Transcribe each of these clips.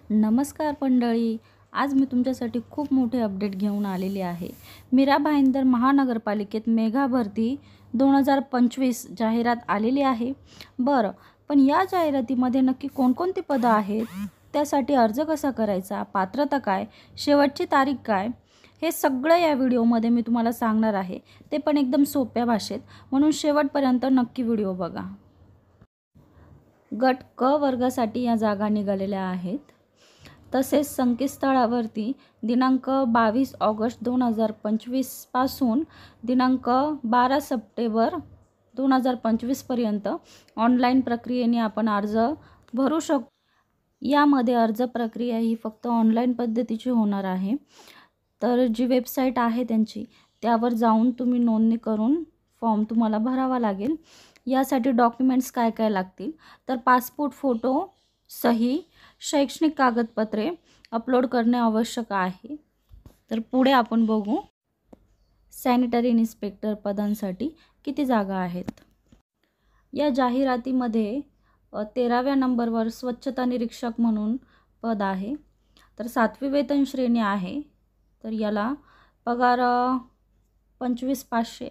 नमस्कार मंडळी, आज मी तुमच्यासाठी खूप मोठे अपडेट घेऊन आलेली आहे। मीरा भाईंदर महानगरपालिकेत मेगा भरती 2025 जाहिरात आलेली आहे। बरं, पण या जाहिरातीमध्ये नक्की कोणकोणती पदं आहेत, त्यासाठी अर्ज कसा करायचा, पात्रता काय, शेवटची तारीख काय, हे सगळं या व्हिडिओमध्ये मी तुम्हाला सांगणार आहे, ते पण एकदम सोप्या भाषेत। म्हणून शेवटपर्यंत नक्की व्हिडिओ बघा। गट क वर्गासाठी या जागा निघालेल्या आहेत। तसेच संकेतस्थळावरती दिनांक 22 ऑगस्ट 2025 पासून दिनांक 12 सप्टेंबर 2025 पर्यंत ऑनलाईन प्रक्रियेने आपण अर्ज भरू शकतो। यामध्ये अर्ज प्रक्रिया ही फक्त ऑनलाईन पद्धतीची होणार आहे। तर जी वेबसाईट आहे त्यांची, त्यावर जाऊन तुम्ही नोंदणी करून फॉर्म तुम्हाला भरावा लागेल। यासाठी डॉक्युमेंट्स काय काय लागतील, तर पासपोर्ट फोटो, सही, शैक्षणिक कागदपत्रे अपलोड करणे आवश्यक आहे। तर पुढे आपण बघू, सॅनिटरी इन्स्पेक्टर पदांसाठी किती जागा आहेत। या जाहिरातीमध्ये 13व्या नंबरवर स्वच्छता निरीक्षक म्हणून पद आहे। तर 7वी वेतन श्रेणी आहे। तर याला पगार 25,500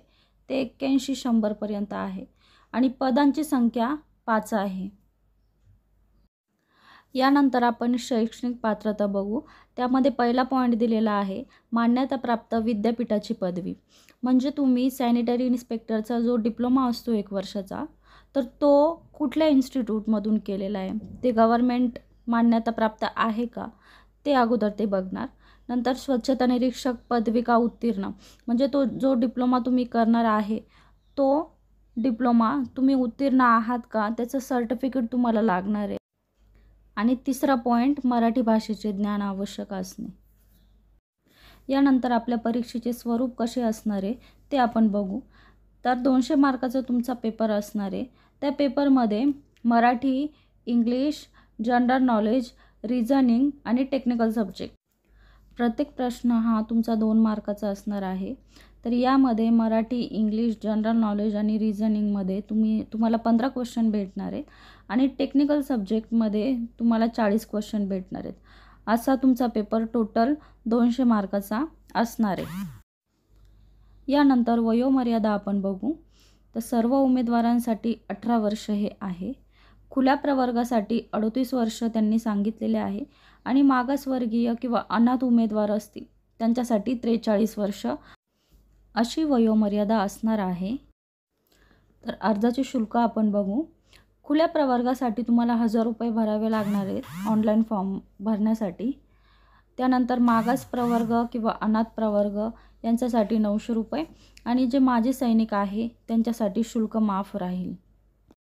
ते 81,100 पर्यंत आहे आणि पदांची संख्या 5 आहे। यानंतर आपण शैक्षणिक पात्रता बघू। त्यामध्ये पहिला पॉईंट दिलेला आहे मान्यताप्राप्त विद्यापीठाची पदवी। म्हणजे तुम्ही सॅनिटरी इन्स्पेक्टरचा जो डिप्लोमा असतो 1 वर्षाचा, तर तो कुठल्या इन्स्टिट्यूटमधून केलेला आहे, ते गव्हर्नमेंट मान्यताप्राप्त आहे का, ते अगोदर ते बघणार। नंतर स्वच्छता निरीक्षक पदविका उत्तीर्ण, म्हणजे तो जो डिप्लोमा तुम्ही करणार आहे, तो डिप्लोमा तुम्ही उत्तीर्ण आहात का, त्याचं सर्टिफिकेट तुम्हाला लागणार आहे। आणि तिसरा पॉईंट मराठी भाषेचे ज्ञान आवश्यक असणे। यानंतर आपल्या परीक्षेचे स्वरूप कसे असणार आहे ते आपण बघू। तर 200 मार्काचा तुमचा पेपर असणार आहे। त्या पेपरमध्ये Marathi, English, general knowledge, reasoning आणि टेक्निकल सब्जेक्ट, प्रत्येक प्रश्न हा तुमचा 2 मार्काचा असणार आहे। तर यामध्ये मराठी, इंग्लिश, जनरल नॉलेज आणि रिझनिंगमध्ये तुम्हाला 15 क्वेश्चन भेटणार आहेत आणि टेक्निकल सब्जेक्टमध्ये तुम्हाला 40 क्वेश्चन भेटणार आहेत। असा तुमचा पेपर टोटल 200 मार्काचा असणार आहे। यानंतर वयोमर्यादा आपण बघू। तर सर्व उमेदवारांसाठी 18 वर्ष हे आहे। खुल्या प्रवर्गासाठी 38 वर्ष त्यांनी सांगितलेले आहे आणि मागासवर्गीय किंवा अनाथ उमेदवार असतील त्यांच्यासाठी 43 वर्ष अशी वयोमर्यादा असणार आहे। तर अर्जाचे शुल्क आपण बघू। खुल्या प्रवर्गासाठी तुम्हाला 1000 रुपये भरावे लागणार आहेत ऑनलाईन फॉर्म भरण्यासाठी। त्यानंतर मागास प्रवर्ग किंवा अनाथ प्रवर्ग यांच्यासाठी 900 रुपये आणि जे माजी सैनिक आहे त्यांच्यासाठी शुल्क माफ राहील।